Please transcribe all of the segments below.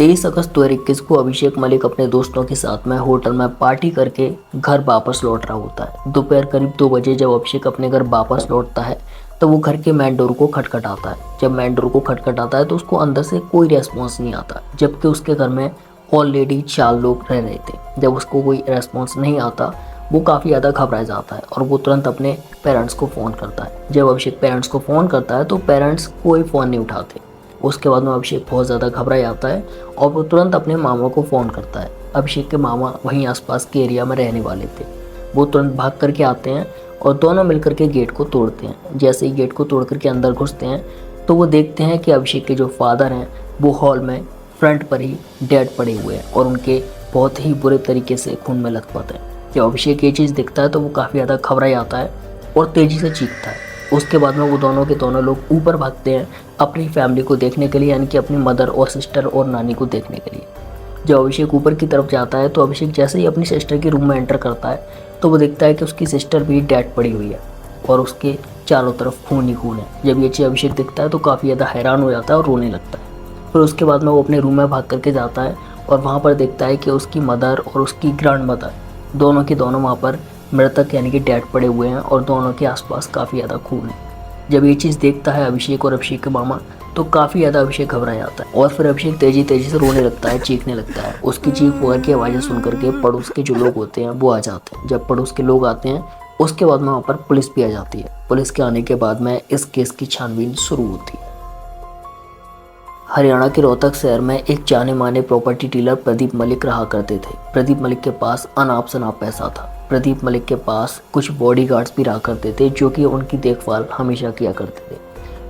23 अगस्त 2021 को अभिषेक मलिक अपने दोस्तों के साथ में होटल में पार्टी करके घर वापस लौट रहा होता है। दोपहर करीब 2 बजे जब अभिषेक अपने घर वापस लौटता है तो वो घर के मेन डोर को खटखटाता है। जब मेन डोर को खटखटाता है तो उसको अंदर से कोई रेस्पॉन्स नहीं आता, जबकि उसके घर में ऑलरेडी 4 लोग रह रहे थे। जब उसको कोई रेस्पॉन्स नहीं आता वो काफ़ी ज़्यादा घबरा जाता है और वो तुरंत अपने पेरेंट्स को फ़ोन करता है। जब अभिषेक पेरेंट्स को फ़ोन करता है तो पेरेंट्स कोई फ़ोन नहीं उठाते। उसके बाद में अभिषेक बहुत ज़्यादा घबरा जाता है और वो तुरंत अपने मामा को फ़ोन करता है। अभिषेक के मामा वहीं आसपास के एरिया में रहने वाले थे। वो तुरंत भाग करके आते हैं और दोनों मिलकर के गेट को तोड़ते हैं। जैसे ही गेट को तोड़ करके अंदर घुसते हैं तो वो देखते हैं कि अभिषेक के जो फादर हैं वो हॉल में फ्रंट पर ही डेड पड़े हुए हैं और उनके बहुत ही बुरे तरीके से खून में लथपथ हैं। जब अभिषेक ये चीज़ दिखता है तो वो काफ़ी ज़्यादा घबरा जाता है और तेज़ी से चीखता है। उसके बाद में वो दोनों के दोनों लोग ऊपर भागते हैं अपनी फैमिली को देखने के लिए, यानी कि अपनी मदर और सिस्टर और नानी को देखने के लिए। जब अभिषेक ऊपर की तरफ जाता है तो अभिषेक जैसे ही अपनी सिस्टर के रूम में एंटर करता है तो वो देखता है कि उसकी सिस्टर भी डेड पड़ी हुई है और उसके चारों तरफ खून ही खून है। जब ये चीज़ अभिषेक दिखता है तो काफ़ी ज़्यादा हैरान हो जाता है और रोने लगता है। फिर उसके बाद में वो अपने रूम में भाग करके जाता है और वहाँ पर देखता है कि उसकी मदर और उसकी ग्रैंड मदर दोनों के दोनों वहाँ पर मृतक यानी कि डेड पड़े हुए हैं और दोनों के आसपास काफ़ी ज़्यादा खून है। जब ये चीज़ देखता है अभिषेक और अभिषेक के मामा तो काफ़ी ज़्यादा अभिषेक घबरा जाता है और फिर अभिषेक तेज़ी से रोने लगता है, चीखने लगता है। उसकी चीख पुकार की आवाज़ें सुन करके पड़ोस के जो लोग होते हैं वो आ जाते हैं। जब पड़ोस के लोग आते हैं उसके बाद में वहाँ पर पुलिस भी आ जाती है। पुलिस के आने के बाद में इस केस की छानबीन शुरू होती है। हरियाणा के रोहतक शहर में एक जाने माने प्रॉपर्टी डीलर प्रदीप मलिक रहा करते थे। प्रदीप मलिक के पास अनाप शनाप पैसा था। प्रदीप मलिक के पास कुछ बॉडीगार्ड्स भी रहा करते थे जो कि उनकी देखभाल हमेशा किया करते थे।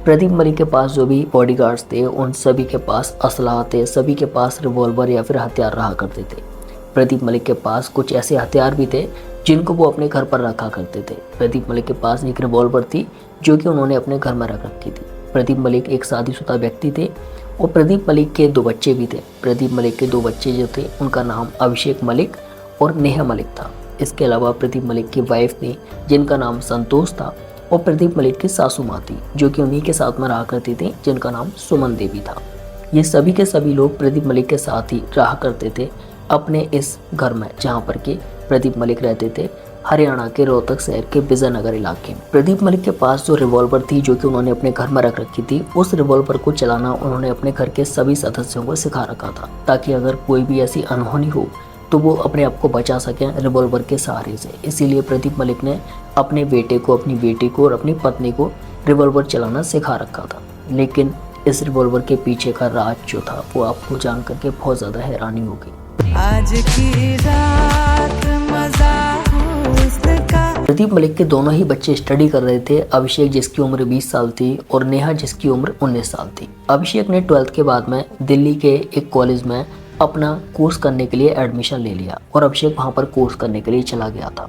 प्रदीप मलिक के पास जो भी बॉडीगार्ड्स थे उन सभी के पास असलहा थे, सभी के पास रिवॉल्वर या फिर हथियार रहा करते थे। प्रदीप मलिक के पास कुछ ऐसे हथियार भी थे जिनको वो अपने घर पर रखा करते थे। प्रदीप मलिक के पास एक रिवॉल्वर थी जो कि उन्होंने अपने घर में रख रखी थी। प्रदीप मलिक एक शादीशुदा व्यक्ति थे और प्रदीप मलिक के 2 बच्चे भी थे। प्रदीप मलिक के 2 बच्चे जो थे उनका नाम अभिषेक मलिक और नेहा मलिक था। इसके अलावा प्रदीप मलिक की वाइफ थी जिनका नाम संतोष था और प्रदीप मलिक की सासू माँ थी जो कि उन्हीं के साथ में रहा करती थी जिनका नाम सुमन देवी था। ये सभी के सभी लोग प्रदीप मलिक के साथ ही रहा करते थे अपने इस घर में जहाँ पर कि प्रदीप मलिक रहते थे हरियाणा के रोहतक शहर के विजयनगर इलाके में। प्रदीप मलिक के पास जो रिवॉल्वर थी जो कि उन्होंने अपने घर में रख रखी थी, उस रिवॉल्वर को चलाना उन्होंने अपने घर के सभी सदस्यों को सिखा रखा था ताकि अगर कोई भी ऐसी अनहोनी हो तो वो अपने आप को बचा सकें रिवॉल्वर के सहारे से। इसीलिए प्रदीप मलिक ने अपने बेटे को, अपनी बेटी को और अपनी पत्नी को रिवॉल्वर चलाना सिखा रखा था। लेकिन इस रिवॉल्वर के पीछे का राज जो था वो आपको जान करके बहुत ज़्यादा हैरानी होगी। आज की रात मजा प्रदीप मलिक के दोनों ही बच्चे स्टडी कर रहे थे। अभिषेक जिसकी उम्र 20 साल थी और नेहा जिसकी उम्र 19 साल थी। अभिषेक ने 12th के बाद में दिल्ली के एक कॉलेज में अपना कोर्स करने के लिए एडमिशन ले लिया और अभिषेक वहां पर कोर्स करने के लिए चला गया था।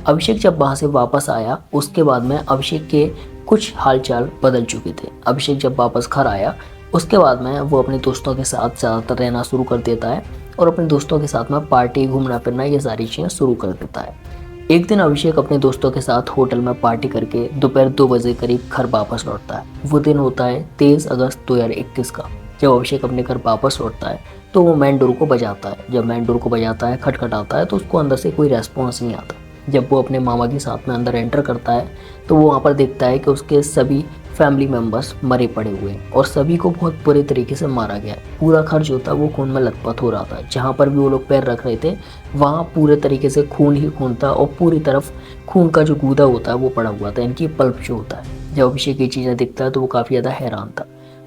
अभिषेक जब वहां से वापस आया उसके बाद में अभिषेक के कुछ हालचाल बदल चुके थे। अभिषेक जब वापस घर आया उसके बाद में वो अपने दोस्तों के साथ ज़्यादातर रहना शुरू कर देता है और अपने दोस्तों के साथ में पार्टी, घूमना फिरना, ये सारी चीज़ें शुरू कर देता है। एक दिन अभिषेक अपने दोस्तों के साथ होटल में पार्टी करके दोपहर 2 बजे करीब घर वापस लौटता है। वो दिन होता है 23 अगस्त 2021 का। जब अभिषेक अपने घर वापस लौटता है तो वो मेन डोर को बजाता है। जब मेन डोर को बजाता है, खटखटाता है तो उसको अंदर से कोई रेस्पॉन्स नहीं आता। जब वो अपने मामा के साथ में अंदर एंटर करता है तो वो वहाँ पर देखता है कि उसके सभी फैमिली मेम्बर्स मरे पड़े हुए हैं और सभी को बहुत बुरे तरीके से मारा गया है। पूरा घर जो था वो खून में लथपथ हो रहा था। जहाँ पर भी वो लोग पैर रख रहे थे वहाँ पूरे तरीके से खून ही खून था और पूरी तरफ खून का जो गूदा होता है वो पड़ा हुआ था, इनकी पल्प जो होता है। जब अभिषेक ये चीज़ें दिखता है तो वो काफ़ी ज़्यादा हैरान था।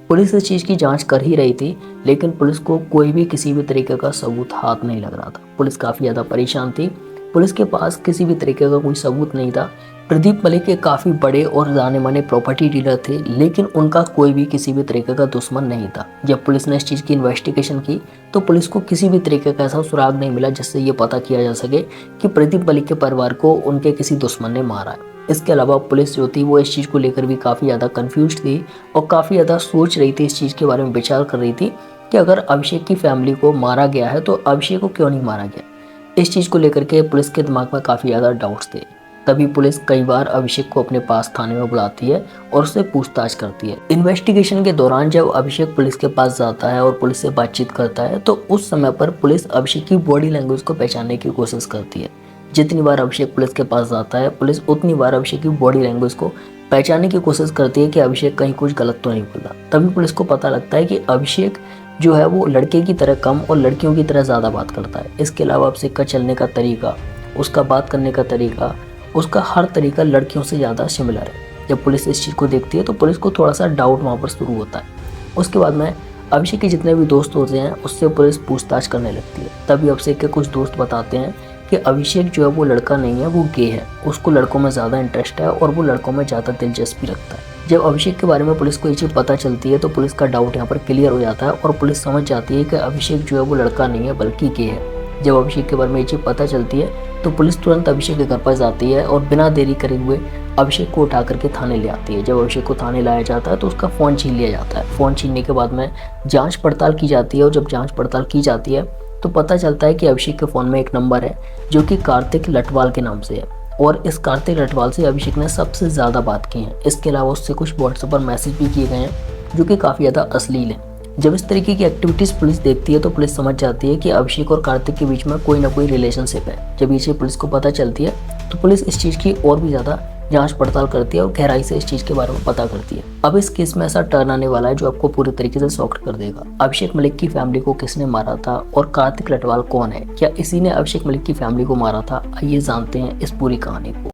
पुलिस इस चीज़ की जांच कर ही रही थी लेकिन पुलिस को कोई भी किसी भी तरीके का सबूत हाथ नहीं लग रहा था। पुलिस काफ़ी ज़्यादा परेशान थी। पुलिस के पास किसी भी तरीके का कोई सबूत नहीं था। प्रदीप मलिक के काफ़ी बड़े और जाने माने प्रॉपर्टी डीलर थे लेकिन उनका कोई भी किसी भी तरीके का दुश्मन नहीं था। जब पुलिस ने इस चीज़ की इन्वेस्टिगेशन की तो पुलिस को किसी भी तरीके का ऐसा सुराग नहीं मिला जिससे ये पता किया जा सके कि प्रदीप मलिक के परिवार को उनके किसी दुश्मन ने मारा है। इसके अलावा पुलिस जो थी वो इस चीज़ को लेकर भी काफ़ी ज़्यादा कन्फ्यूज थी और काफ़ी ज़्यादा सोच रही थी, इस चीज़ के बारे में विचार कर रही थी कि अगर अभिषेक की फैमिली को मारा गया है तो अभिषेक को क्यों नहीं मारा गया। इस चीज़ को लेकर के पुलिस के दिमाग में काफ़ी ज़्यादा डाउट्स थे। तभी पुलिस कई बार अभिषेक को अपने पास थाने में बुलाती है और उससे पूछताछ करती है। इन्वेस्टिगेशन के दौरान जब अभिषेक पुलिस के पास जाता है और पुलिस से बातचीत करता है तो उस समय पर पुलिस अभिषेक की बॉडी लैंग्वेज को पहचानने की कोशिश करती है। जितनी बार अभिषेक पुलिस के पास जाता है पुलिस उतनी बार अभिषेक की बॉडी लैंग्वेज को पहचानने की कोशिश करती है कि अभिषेक कहीं कुछ गलत तो नहीं बोल रहा। तभी पुलिस को पता लगता है कि अभिषेक जो है वो लड़के की तरह कम और लड़कियों की तरह ज़्यादा बात करता है। इसके अलावा अभिषेक का चलने का तरीका, उसका बात करने का तरीका, उसका हर तरीका लड़कियों से ज़्यादा सिमिलर है। जब पुलिस इस चीज़ को देखती है तो पुलिस को थोड़ा सा डाउट वहाँ पर शुरू होता है। उसके बाद में अभिषेक के जितने भी दोस्त होते हैं उससे पुलिस पूछताछ करने लगती है। तभी अभिषेक के कुछ दोस्त बताते हैं कि अभिषेक जो है वो लड़का नहीं है, वो गे है, उसको लड़कों में ज़्यादा इंटरेस्ट है और वो लड़कों में ज़्यादा दिलचस्पी रखता है। जब अभिषेक के बारे में पुलिस को ये चीज़ पता चलती है तो पुलिस का डाउट यहाँ पर क्लियर हो जाता है और पुलिस समझ जाती है कि अभिषेक जो है वो लड़का नहीं है बल्कि गे है। जब अभिषेक के बारे में ये चीज़ पता चलती है तो पुलिस तुरंत अभिषेक के घर पर जाती है और बिना देरी करे हुए अभिषेक को उठा करके थाने ले आती है। जब अभिषेक को थाने लाया जाता है तो उसका फ़ोन छीन लिया जाता है। फ़ोन छीनने के बाद में जांच पड़ताल की जाती है और जब जांच पड़ताल की जाती है तो पता चलता है कि अभिषेक के फ़ोन में एक नंबर है जो कि कार्तिक लटवाल के नाम से है और इस कार्तिक लटवाल से अभिषेक ने सबसे ज़्यादा बात की है। इसके अलावा उससे कुछ व्हाट्सएप पर मैसेज भी किए गए हैं जो कि काफ़ी ज़्यादा अश्लील हैं। जब इस तरीके की एक्टिविटीज़ पुलिस देखती है तो पुलिस समझ जाती है कि अभिषेक और कार्तिक के बीच में कोई ना कोई रिलेशनशिप है। जब ये चीज़ पुलिस को पता चलती है तो पुलिस इस चीज़ की और भी ज़्यादा जांच पड़ताल करती है और गहराई से इस चीज़ के बारे में पता करती है। अब इस केस में ऐसा टर्न आने वाला है जो आपको पूरी तरीके से शॉक्ड कर देगा। अभिषेक मलिक की फैमिली को किसने मारा था और कार्तिक लटवाल कौन है? क्या इसी ने अभिषेक मलिक की फैमिली को मारा था? आइए जानते हैं इस पूरी कहानी को।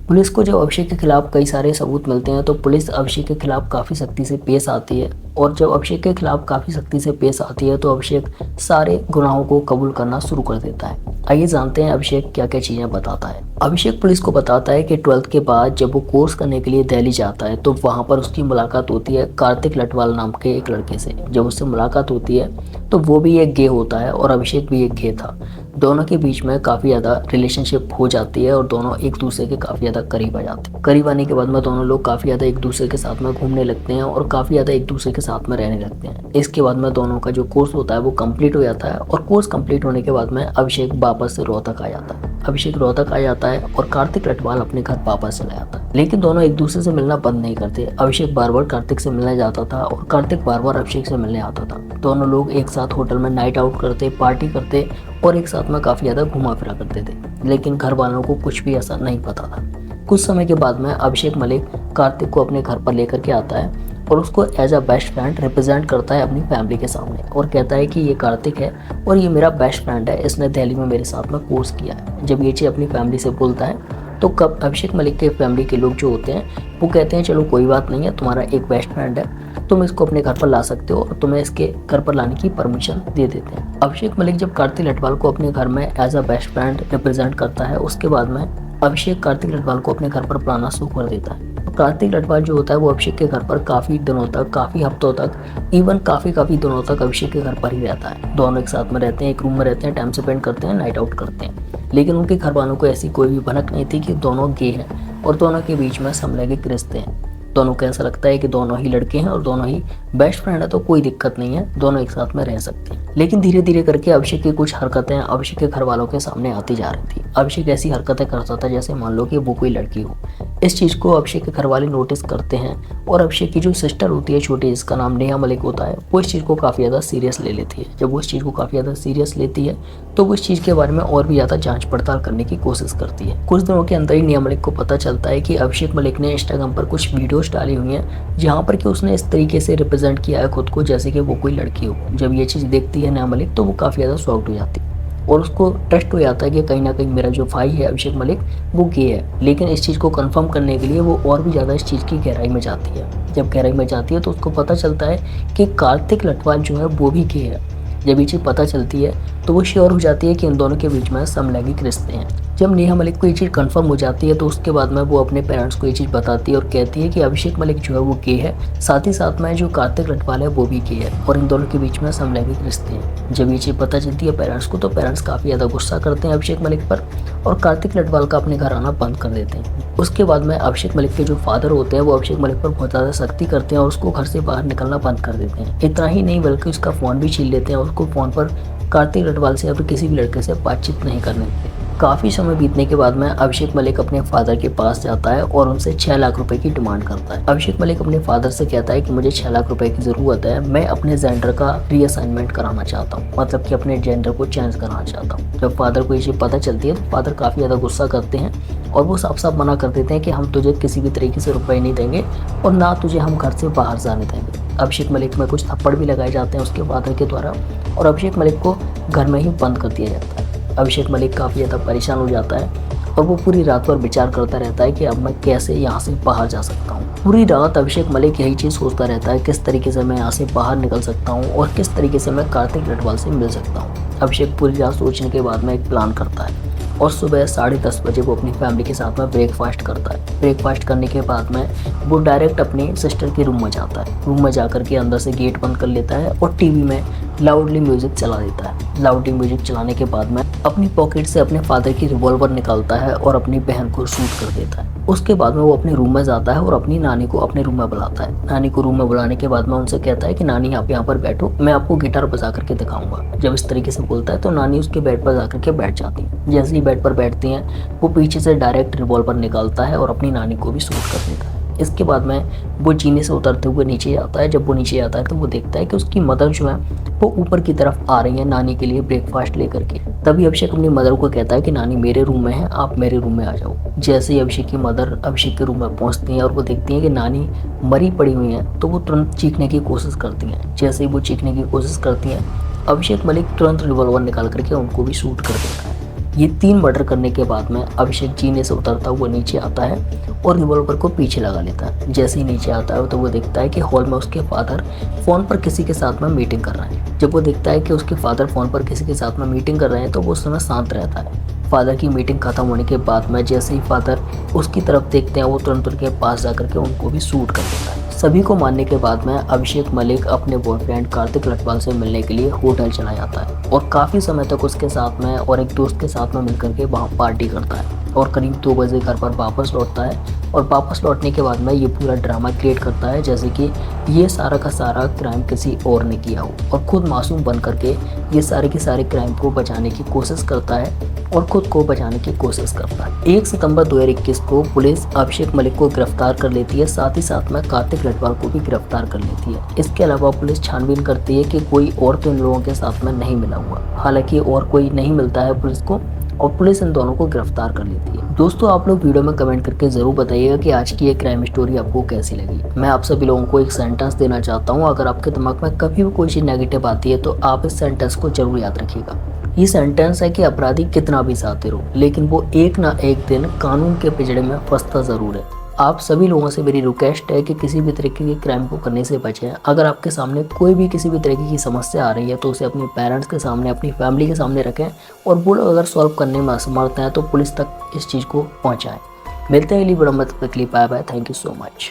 पुलिस को जब अभिषेक के खिलाफ कई सारे सबूत मिलते हैं तो पुलिस अभिषेक के खिलाफ काफ़ी सख्ती से पेश आती है और जब अभिषेक के खिलाफ काफ़ी सख्ती से पेश आती है तो अभिषेक सारे गुनाहों को कबूल करना शुरू कर देता है। आइए जानते हैं अभिषेक क्या क्या चीज़ें बताता है। अभिषेक पुलिस को बताता है कि 12th के बाद जब वो कोर्स करने के लिए दिल्ली जाता है तो वहाँ पर उसकी मुलाकात होती है कार्तिक लटवाल नाम के एक लड़के से। जब उससे मुलाकात होती है तो वो भी एक गे होता है और अभिषेक भी एक गे था। दोनों के बीच में काफ़ी ज़्यादा रिलेशनशिप हो जाती है और दोनों एक दूसरे के काफ़ी ज़्यादा करीब आ जाते हैं। करीब आने के बाद में दोनों लोग काफ़ी ज़्यादा एक दूसरे के साथ में घूमने लगते हैं और काफ़ी ज़्यादा एक दूसरे के साथ में रहने लगते हैं। इसके बाद में दोनों का जो कोर्स होता है वो कंप्लीट हो जाता है और कोर्स कंप्लीट होने के बाद में अभिषेक वापस से रोहतक आ जाता है। अभिषेक रोहतक आ जाता है और कार्तिक लटवाल अपने घर वापस चला जाता है। लेकिन दोनों एक दूसरे से मिलना बंद नहीं करते। अभिषेक बार बार कार्तिक से मिलने जाता था और कार्तिक बार बार अभिषेक से मिलने आता था। दोनों लोग एक साथ होटल में नाइट आउट करते, पार्टी करते और एक साथ में काफ़ी ज़्यादा घुमा फिरा करते थे। लेकिन घर वालों को कुछ भी ऐसा नहीं पता था। कुछ समय के बाद में अभिषेक मलिक कार्तिक को अपने घर पर लेकर के आता है और उसको as a best friend represent करता है अपनी फैमिली के सामने और कहता है कि ये कार्तिक है और ये मेरा बेस्ट फ्रेंड है, इसने दिल्ली में मेरे साथ में कोर्स किया है। जब ये चीज़ अपनी फैमिली से बोलता है तो कब अभिषेक मलिक के फैमिली के लोग जो होते हैं वो कहते हैं चलो कोई बात नहीं है, तुम्हारा एक बेस्ट फ्रेंड है, तुम इसको अपने घर पर ला सकते हो और तुम्हें इसके घर पर लाने की परमिशन दे देते हैं। अभिषेक मलिक जब कार्तिक लटवाल को अपने घर में as a best friend represent करता है उसके बाद में अभिषेक कार्तिक लटवाल को अपने घर पर बुलाना शुरू कर देता है। कार्तिक लटवाल जो होता है वो अभिषेक के घर पर काफ़ी दिनों तक, काफ़ी हफ्तों तक, इवन काफ़ी दिनों तक अभिषेक के घर पर ही रहता है। दोनों एक साथ में रहते हैं, एक रूम में रहते हैं, टाइम स्पेंड करते हैं, नाइट आउट करते हैं। लेकिन उनके घर वालों को ऐसी कोई भी भनक नहीं थी कि दोनों गे हैं और दोनों के बीच में समलैंगिक रिश्ते हैं। दोनों को ऐसा लगता है कि दोनों ही लड़के हैं और दोनों ही बेस्ट फ्रेंड है तो कोई दिक्कत नहीं है, दोनों एक साथ में रह सकते हैं। लेकिन धीरे धीरे करके अभिषेक की कुछ हरकतें अभिषेक के घर वालों के सामने आती जा रही थी। अभिषेक ऐसी हरकतें करता था जैसे मान लो कि वो कोई लड़की हो। इस चीज़ को अभिषेक के घर वाले नोटिस करते हैं और अभिषेक की जो सिस्टर होती है छोटी, जिसका नाम नेहा मलिक होता है, वो इस चीज़ को काफ़ी ज़्यादा सीरियस ले लेती है। जब वो इस चीज़ को काफ़ी ज़्यादा सीरियस लेती है तो वो इस चीज़ के बारे में और भी ज़्यादा जांच पड़ताल करने की कोशिश करती है। कुछ दिनों के अंदर ही नेहा मलिक को पता चलता है कि अभिषेक मलिक ने इंस्टाग्राम पर कुछ वीडियोस डाली हुई हैं जहाँ पर कि उसने इस तरीके से रिप्रेजेंट किया है खुद को जैसे कि वो कोई लड़की हो। जब ये चीज़ देखती है नेहा मलिक तो वो काफ़ी ज़्यादा शॉक्ड हो जाती है और उसको ट्रस्ट हो जाता है कि कहीं ना कहीं मेरा जो भाई है अभिषेक मलिक वो गे है। लेकिन इस चीज़ को कंफर्म करने के लिए वो और भी ज़्यादा इस चीज़ की गहराई में जाती है। जब गहराई में जाती है तो उसको पता चलता है कि कार्तिक लटवाल जो है वो भी गे है। जब ये चीज़ पता चलती है तो वो श्योर हो जाती है कि इन दोनों के बीच में समलैंगिक रिश्ते हैं। जब नेहा मलिक को ये चीज़ कंफर्म हो जाती है तो उसके बाद में वो अपने पेरेंट्स को ये चीज़ बताती है और कहती है कि अभिषेक मलिक जो है वो गे है, साथ ही साथ में जो कार्तिक लटवाल है वो भी गे है और इन दोनों के बीच में समलैंगिक रिश्ते हैं। जब ये चीज़ पता चलती है पेरेंट्स को तो पेरेंट्स काफ़ी ज़्यादा गुस्सा करते हैं अभिषेक मलिक पर और कार्तिक लटवाल का अपने घर आना बंद कर देते हैं। उसके बाद में अभिषेक मलिक के जो फादर होते हैं वो अभिषेक मलिक पर बहुत ज़्यादा सख्ती करते हैं और उसको घर से बाहर निकलना बंद कर देते हैं। इतना ही नहीं बल्कि उसका फ़ोन भी छीन लेते हैं और उसको फ़ोन पर कार्तिक लटवाल से या फिर किसी भी लड़के से बातचीत नहीं करने देते। काफ़ी समय बीतने के बाद में अभिषेक मलिक अपने फादर के पास जाता है और उनसे 6 लाख रुपए की डिमांड करता है। अभिषेक मलिक अपने फादर से कहता है कि मुझे 6 लाख रुपए की ज़रूरत है, मैं अपने जेंडर का रीअसाइनमेंट कराना चाहता हूँ, मतलब कि अपने जेंडर को चेंज कराना चाहता हूँ। जब फादर को ये चीज़ पता चलती है तो फादर काफ़ी ज़्यादा गुस्सा करते हैं और वो साफ साफ मना कर देते हैं कि हम तुझे किसी भी तरीके से रुपए नहीं देंगे और ना तुझे हम घर से बाहर जाने देंगे। अभिषेक मलिक में कुछ थप्पड़ भी लगाए जाते हैं उसके फादर के द्वारा और अभिषेक मलिक को घर में ही बंद कर दिया जाता है। अभिषेक मलिक काफ़ी ज़्यादा परेशान हो जाता है और वो पूरी रात भर विचार करता रहता है कि अब मैं कैसे यहाँ से बाहर जा सकता हूँ। पूरी रात अभिषेक मलिक यही चीज़ सोचता रहता है किस तरीके से मैं यहाँ से बाहर निकल सकता हूँ और किस तरीके से मैं कार्तिक लटवाल से मिल सकता हूँ। अभिषेक पूरी रात सोचने के बाद में एक प्लान करता है और सुबह 10:30 बजे वो अपनी फैमिली के साथ में ब्रेकफास्ट करता है। ब्रेकफास्ट करने के बाद में वो डायरेक्ट अपनी सिस्टर के रूम में जाता है। रूम में जाकर के अंदर से गेट बंद कर लेता है और टीवी में लाउडली म्यूजिक चला देता है। लाउडली म्यूजिक चलाने के बाद में अपनी पॉकेट से अपने फादर की रिवॉल्वर निकालता है और अपनी बहन को शूट कर देता है। उसके बाद में वो अपने रूम में जाता है और अपनी नानी को अपने रूम में बुलाता है। नानी को रूम में बुलाने के बाद में उनसे कहता है कि नानी आप यहाँ पर बैठो, मैं आपको गिटार बजा करके दिखाऊंगा। जब इस तरीके से बोलता है तो नानी उसके बेड पर जाकर के बैठ जाती है। जैसे ही बेड पर बैठती हैं वो पीछे से डायरेक्ट रिवॉल्वर निकालता है और अपनी नानी को भी शूट कर देता है। इसके बाद में वो जीने से उतरते हुए नीचे आता है। जब वो नीचे आता है तो वो देखता है कि उसकी मदर जो है वो ऊपर की तरफ आ रही है नानी के लिए ब्रेकफास्ट लेकर के। तभी अभिषेक अपनी मदर को कहता है कि नानी मेरे रूम में है, आप मेरे रूम में आ जाओ। जैसे ही अभिषेक की मदर अभिषेक के रूम में पहुंचती हैं और वो देखती हैं कि नानी मरी पड़ी हुई हैं तो वो तुरंत चीखने की कोशिश करती हैं। जैसे ही वो चीखने की कोशिश करती हैं अभिषेक मलिक तुरंत रिवॉल्वर निकाल करके उनको भी शूट कर देता है। ये 3 मर्डर करने के बाद में अभिषेक जीने से उतरता हुआ नीचे आता है और रिवॉल्वर को पीछे लगा लेता है। जैसे ही नीचे आता है तो वो देखता है कि हॉल में उसके फादर फ़ोन पर किसी के साथ में मीटिंग कर रहे हैं। जब वो देखता है कि उसके फादर फ़ोन पर किसी के साथ में मीटिंग कर रहे हैं तो वो उस समय शांत रहता है। फादर की मीटिंग खत्म होने के बाद में जैसे ही फादर उसकी तरफ देखते हैं वो तुरंत उनके पास जाकर के उनको भी शूट कर देता है। सभी को मारने के बाद में अभिषेक मलिक अपने बॉयफ्रेंड कार्तिक लटवाल से मिलने के लिए होटल चला जाता है और काफ़ी समय तक उसके साथ में और एक दोस्त के साथ में मिलकर के वहाँ पार्टी करता है और करीब 2 बजे घर पर वापस लौटता है। और वापस लौटने के बाद में ये पूरा ड्रामा क्रिएट करता है जैसे कि ये सारा का सारा क्राइम किसी और ने किया हो और खुद मासूम बन करके ये सारे के सारे क्राइम को बचाने की कोशिश करता है और खुद को बचाने की कोशिश करता है। 1 सितंबर 2021 को पुलिस अभिषेक मलिक को गिरफ्तार कर लेती है, साथ ही साथ में कार्तिक लटवाल को भी गिरफ्तार कर लेती है। इसके अलावा पुलिस छानबीन करती है कि कोई और तो इन लोगों के साथ में नहीं मिला हुआ। हालांकि और कोई नहीं मिलता है पुलिस को और पुलिस इन दोनों को गिरफ्तार कर लेती है। दोस्तों आप लोग वीडियो में कमेंट करके ज़रूर बताइएगा कि आज की ये क्राइम स्टोरी आपको कैसी लगी। मैं आप सभी लोगों को एक सेंटेंस देना चाहता हूँ, अगर आपके दिमाग में कभी भी कोई चीज़ नेगेटिव आती है तो आप इस सेंटेंस को जरूर याद रखिएगा। ये सेंटेंस है कि अपराधी कितना भी शातिर हो लेकिन वो एक ना एक दिन कानून के पिंजड़े में फंसता ज़रूर है। आप सभी लोगों से मेरी रिक्वेस्ट है कि किसी भी तरीके के क्राइम को करने से बचें। अगर आपके सामने कोई भी किसी भी तरीके की समस्या आ रही है तो उसे अपने पेरेंट्स के सामने, अपनी फैमिली के सामने रखें और वो लोग अगर सॉल्व करने में असमर्थ हैं तो पुलिस तक इस चीज़ को पहुँचाएँ। मिलते हैं अगली वीडियो में, तब तक के लिए bye bye. Thank you so much.